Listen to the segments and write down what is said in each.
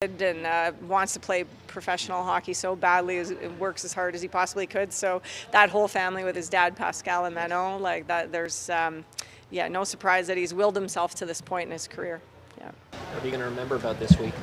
and wants to play professional hockey so badly, works as hard as he possibly could. So that whole family with his dad, Pascal and Manon, like that, there's no surprise that he's willed himself to this point in his career. Yeah. What are you going to remember about this week?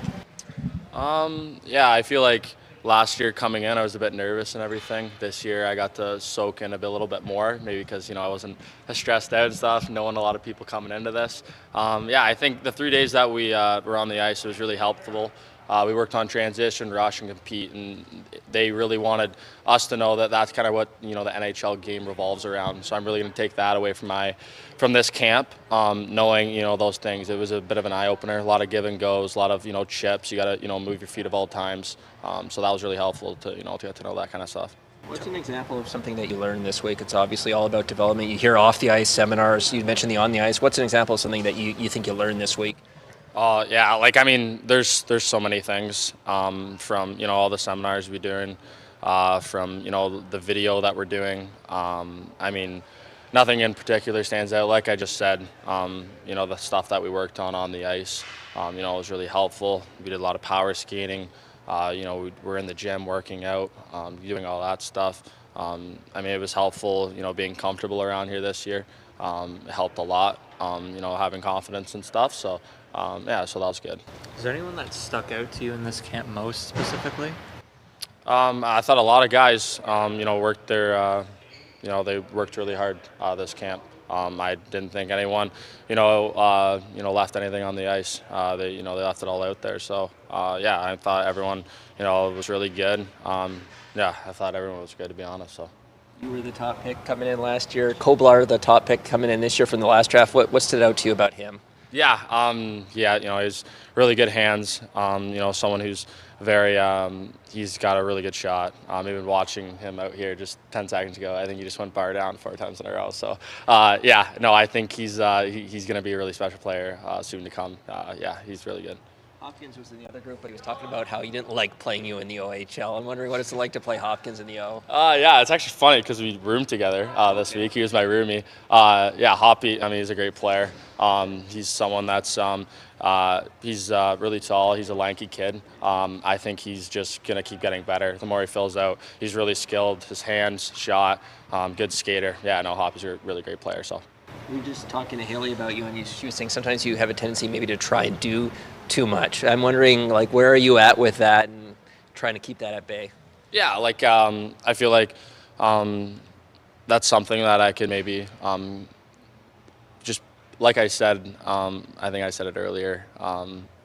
I feel like last year coming in, I was a bit nervous and everything. This year, I got to soak in a little bit more, maybe because I wasn't as stressed out and stuff, knowing a lot of people coming into this. I think the 3 days that we were on the ice, it was really helpful. We worked on transition, rush, and compete, and they really wanted us to know that that's kind of what the NHL game revolves around. So I'm really going to take that away from this camp, knowing those things. It was a bit of an eye opener, a lot of give and goes, a lot of chips. You got to move your feet at all times. So that was really helpful to to get to know that kind of stuff. What's an example of something that you learned this week? It's obviously all about development. You hear off the ice seminars. You mentioned the on the ice. What's an example of something that you think you learned this week? There's so many things from all the seminars we're doing, from the video that we're doing. Nothing in particular stands out. Like I just said, the stuff that we worked on the ice, was really helpful. We did a lot of power skating. We were in the gym working out, doing all that stuff. It was helpful. Being comfortable around here this year, it helped a lot. Having confidence and stuff. So that was good. Is there anyone that stuck out to you in this camp most specifically? I thought a lot of guys, worked their, they worked really hard this camp. I didn't think anyone, left anything on the ice. They left it all out there. So, I thought everyone, was really good. I thought everyone was good, to be honest. So. You were the top pick coming in last year. Koblar, the top pick coming in this year from the last draft. What stood out to you about him? He's really good hands. Someone who's very, he's got a really good shot. Even watching him out here just 10 seconds ago, I think he just went bar down 4 times in a row. So, I think he's going to be a really special player soon to come. He's really good. Hopkins was in the other group, but he was talking about how he didn't like playing you in the OHL. I'm wondering what it's like to play Hopkins in the O. It's actually funny because we roomed together this week. He was my roomie. Hoppy, he's a great player. He's someone that's, he's really tall. He's a lanky kid. I think he's just going to keep getting better. The more he fills out, he's really skilled. His hands, shot, good skater. Hoppy's a really great player. So. We were just talking to Haley about you, and she was saying sometimes you have a tendency maybe to try and do too much. I'm wondering, where are you at with that and trying to keep that at bay? I feel like that's something that I could maybe just, like I said, I think I said it earlier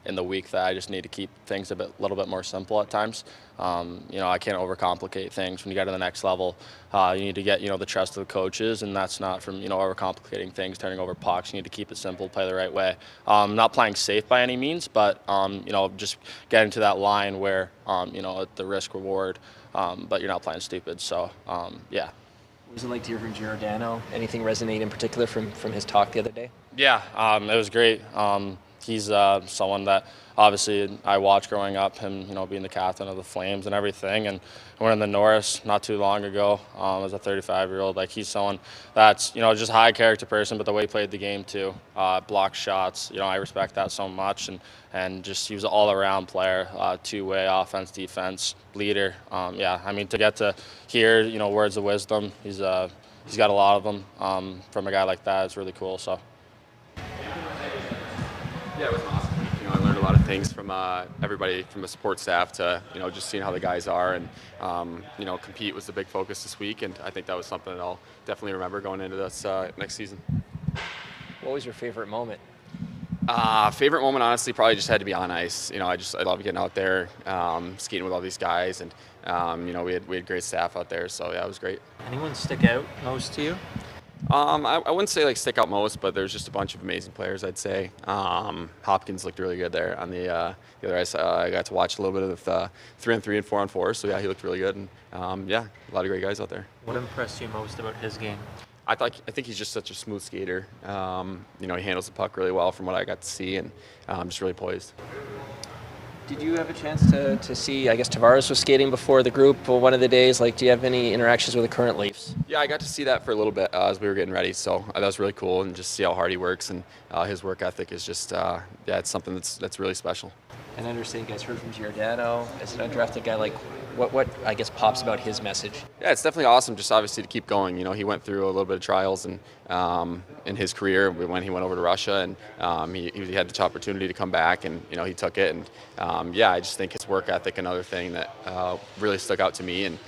in the week, that I just need to keep things little bit more simple at times. I can't overcomplicate things. When you get to the next level, you need to get, the trust of the coaches, and that's not from, overcomplicating things, turning over pucks. You need to keep it simple, play the right way. Not playing safe by any means, but, just getting to that line where, the risk reward, but you're not playing stupid. So, What was it like to hear from Giordano? Anything resonate in particular from his talk the other day? It was great. He's someone that obviously I watched growing up, him being the captain of the Flames and everything, and winning the Norris not too long ago as a 35-year-old. He's someone that's just a high character person, but the way he played the game too, block shots. I respect that so much, and just he was an all-around player, two-way offense, defense, leader. To get to hear words of wisdom, he's got a lot of them from a guy like that. It's really cool. So. Yeah, it was awesome. I learned a lot of things from everybody, from the support staff to just seeing how the guys are, and compete was the big focus this week, and I think that was something that I'll definitely remember going into this next season. What was your favorite moment? Favorite moment, honestly, probably just had to be on ice. I love getting out there, skating with all these guys, and we had great staff out there, so it was great. Anyone stick out most to you? I wouldn't say stick out most, but there's just a bunch of amazing players, I'd say. Hopkins looked really good there on the other ice. I got to watch a little bit of 3-on-3 and 4-on-4, so he looked really good. And a lot of great guys out there. What impressed you most about his game? I think he's just such a smooth skater. He handles the puck really well from what I got to see, and just really poised. Did you have a chance to see, I guess Tavares was skating before the group one of the days? Do you have any interactions with the current Leafs? Yeah, I got to see that for a little bit as we were getting ready, so that was really cool, and just see how hard he works, and his work ethic is just, it's something that's really special. And I understand you guys heard from Giordano as an undrafted guy. Like, what I guess pops about his message? Yeah, it's definitely awesome. Just obviously to keep going. You know, he went through a little bit of trials and in his career when he went over to Russia, and he had the opportunity to come back, and you know he took it. And yeah, I just think his work ethic, another thing that really stuck out to me, and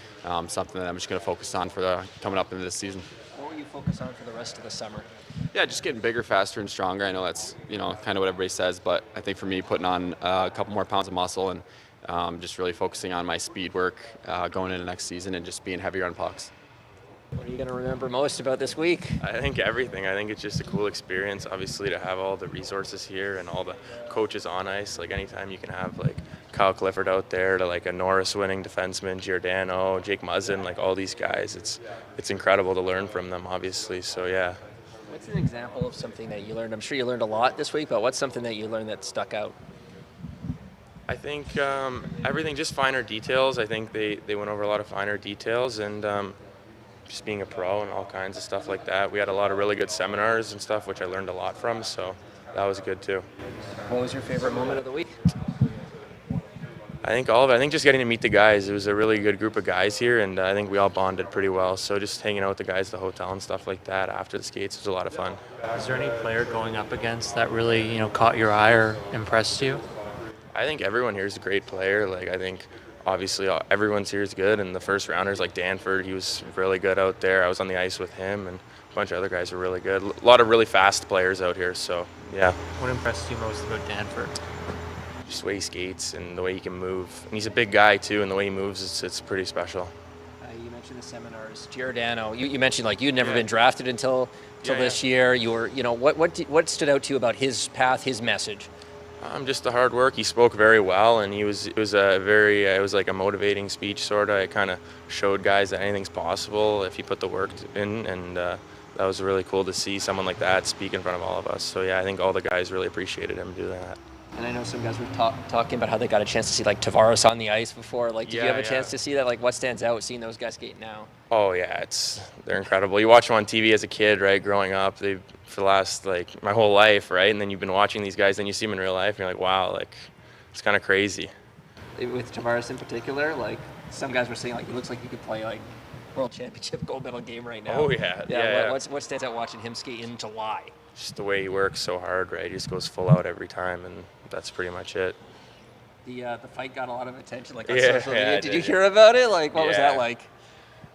something that I'm just going to focus on for coming up into this season. What will you focus on for the rest of the summer? Yeah, just getting bigger, faster, and stronger. I know that's kind of what everybody says, but I think for me, putting on a couple more pounds of muscle and just really focusing on my speed work going into next season and just being heavier on pucks. What are you going to remember most about this week? I think everything. I think it's just a cool experience, obviously, to have all the resources here and all the coaches on ice. Like, anytime you can have, like, Kyle Clifford out there to, like, a Norris-winning defenseman, Giordano, Jake Muzzin, like, all these guys. It's incredible to learn from them, obviously. So, yeah. What's an example of something that you learned? I'm sure you learned a lot this week, but what's something that you learned that stuck out? I think everything, just finer details. I think they went over a lot of finer details, and just being a pro and all kinds of stuff like that. We had a lot of really good seminars and stuff, which I learned a lot from, so that was good too. What was your favorite moment of the week? I think all of it. I think just getting to meet the guys. It was a really good group of guys here, and I think we all bonded pretty well. So just hanging out with the guys at the hotel and stuff like that after the skates was a lot of fun. Is there any player going up against that really, caught your eye or impressed you? I think everyone here is a great player. Like, I think obviously everyone's here is good, and the first rounders like Danford, he was really good out there. I was on the ice with him, and a bunch of other guys were really good. A lot of really fast players out here, so yeah. What impressed you most about Danford? Just the way he skates and the way he can move. And he's a big guy too, and the way he moves, it's pretty special. You mentioned the seminars. Giordano, you mentioned like you'd never been drafted until this year. You were, what stood out to you about his path, his message? Just the hard work. He spoke very well, and it was like a motivating speech, sort of. It kind of showed guys that anything's possible if you put the work in, and that was really cool to see someone like that speak in front of all of us. So yeah, I think all the guys really appreciated him do that. And I know some guys were talking about how they got a chance to see like Tavares on the ice before. Like, did you have a chance to see that? Like, what stands out seeing those guys skate now? Oh yeah, they're incredible. You watch them on TV as a kid, right? Growing up, for the last my whole life, right? And then you've been watching these guys, then you see them in real life, and you're like, wow, it's kind of crazy. With Tavares in particular, like some guys were saying, like he looks like he could play like World Championship gold medal game right now. Oh yeah. What stands out watching him skate in July? Just the way he works so hard, right? He just goes full out every time, and that's pretty much it. The fight got a lot of attention, like on social media. Did you did. hear about it? Like, what was that like?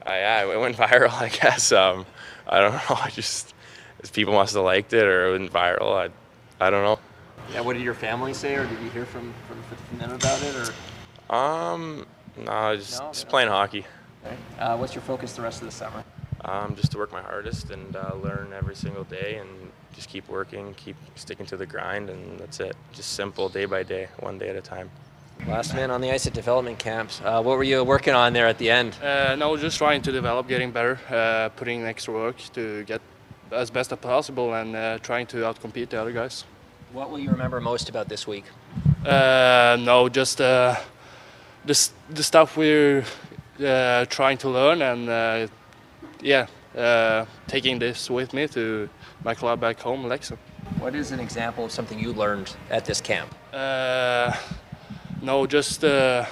Yeah, it went viral, I guess. I don't know. People must have liked it, or it went viral. I don't know. Yeah. What did your family say, or did you hear from them about it, or? No, just playing hockey. Okay. What's your focus the rest of the summer? Just to work my hardest and learn every single day, and just keep working, keep sticking to the grind, and that's it. Just simple, day by day, one day at a time. Last man on the ice at development camps. What were you working on there at the end? No, just trying to develop, getting better, putting in extra work to get as best as possible, and trying to outcompete the other guys. What will you remember most about this week? No, just the stuff we're trying to learn, and taking this with me to my club back home, Leksand. What is an example of something you learned at this camp? No, just to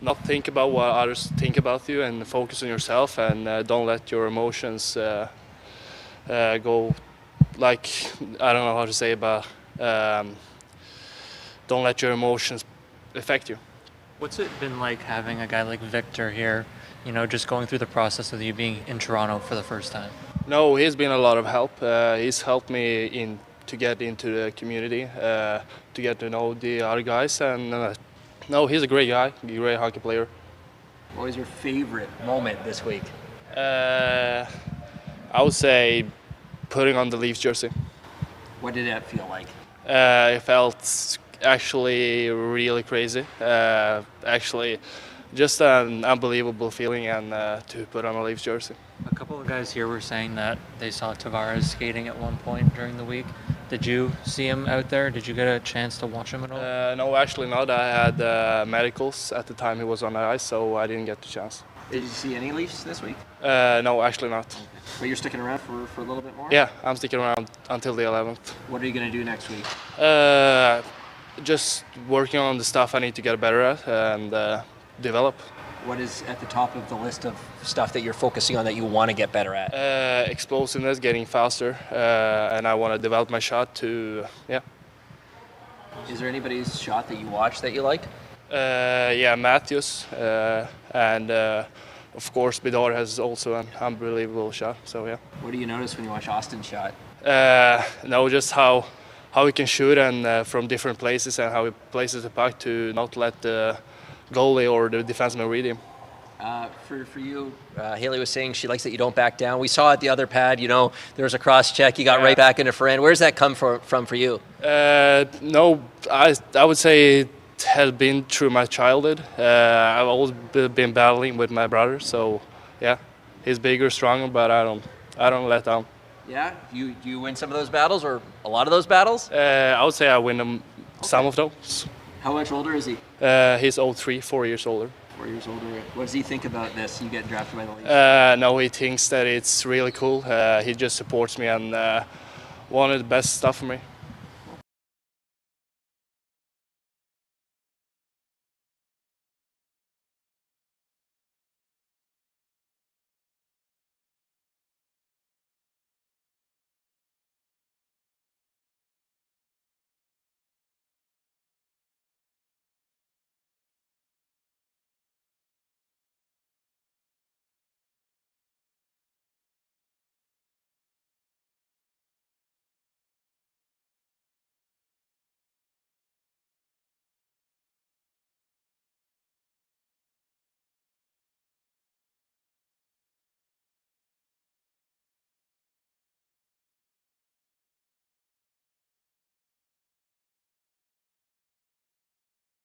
not think about what others think about you, and focus on yourself, and don't let your emotions go, like, I don't know how to say, but don't let your emotions affect you. What's it been like having a guy like Victor here, just going through the process of you being in Toronto for the first time? No, he's been a lot of help. He's helped me to get into the community, to get to know the other guys, and no, he's a great guy, a great hockey player. What was your favorite moment this week? I would say putting on the LEAFS jersey. What did that feel like? It felt actually really crazy. Actually, just an unbelievable feeling, and to put on a LEAFS jersey. A couple of guys here were saying that they saw Tavares skating at one point during the week. Did you see him out there? Did you get a chance to watch him at all? No, actually not. I had medicals at the time he was on the ice, so I didn't get the chance. Did you see any Leafs this week? No, actually not. Okay. But you're sticking around for a little bit more? Yeah, I'm sticking around until the 11th. What are you going to do next week? just working on the stuff I need to get better at and develop. What is at the top of the list of stuff that you're focusing on that you want to get better at? Explosiveness, getting faster, and I want to develop my shot to, yeah. Is there anybody's shot that you watch that you like? Yeah, Matthews, and of course Bidar has also an unbelievable shot, so yeah. What do you notice when you watch Austin's shot? No, just how he can shoot and from different places and how he places the puck to not let the goalie or the defenseman read him. For you, Haley was saying she likes that you don't back down. We saw at the other pad, you know, there was a cross check, you got right back into friend. Where's that come from for you? No, I would say it has been through my childhood. I've always been battling with my brother, so yeah, he's bigger, stronger, but I don't let down. Yeah, you win some of those battles or a lot of those battles? I would say I win them, some of those. How much older is he? He's 03, 4 years older. 4 years older. What does he think about this? You getting drafted by the Leafs? No, he thinks that it's really cool. He just supports me and wanted the best stuff for me.